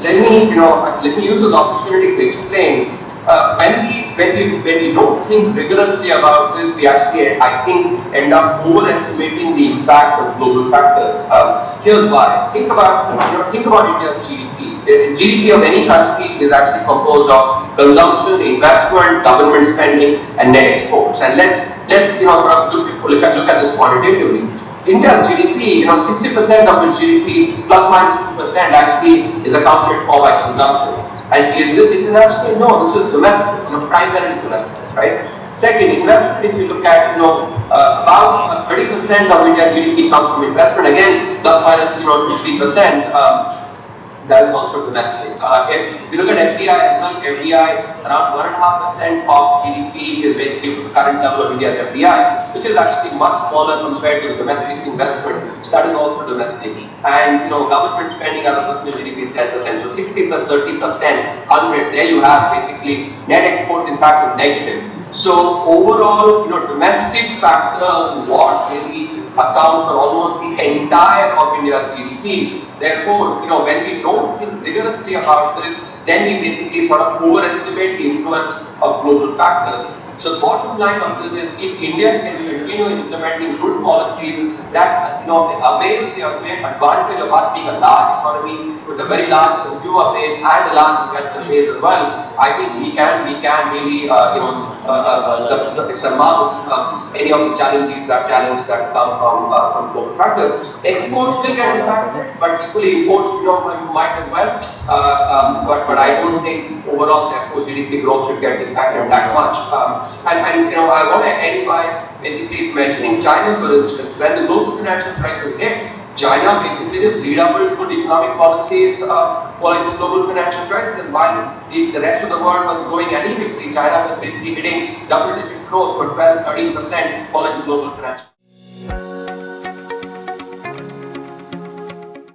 let me use this opportunity to explain. When we don't think rigorously about this, we actually, I think, end up overestimating the impact of global factors. Here's why. Think about India's GDP. The GDP of any country is actually composed of consumption, investment, government spending, and net exports. And let's sort of look at this quantitatively. India's GDP, 60% of its GDP plus minus 2% actually is accounted for by consumption. And is this international? No, this is domestic, primarily domestic, right? Second, investment, if you look at, about 30% of India's GDP comes from investment, again, plus minus, 2-3%. That is also domestic. If you look at FDI as well, FDI around 1.5% of GDP is basically the current level of India's FDI, which is actually much smaller compared to domestic investment. So that is also domestic. And government spending as a percentage of GDP is 10%. So 60 plus 30 plus 10, 100. There you have basically net exports. In fact, is negative. So overall, domestic factor what really account for almost the entire of India's GDP. Therefore, when we don't think rigorously about this, then we basically sort of overestimate the influence of global factors. So the bottom line of this is, if India can continue implementing good policies that avails the advantage of us being a large economy with a very large consumer base and a large investor base as well, I think we can really surmount any of the challenges that come from global factors. Exports will get impacted, but equally imports might as well. But I don't think overall therefore GDP growth should get impacted that much. I want to end by basically mentioning China, for instance. When the global financial crisis hit, China basically just redoubled good economic policies following the global financial crisis, and while the rest of the world was growing anemic, China was basically hitting double-digit growth for 12-13% following the global financial crisis.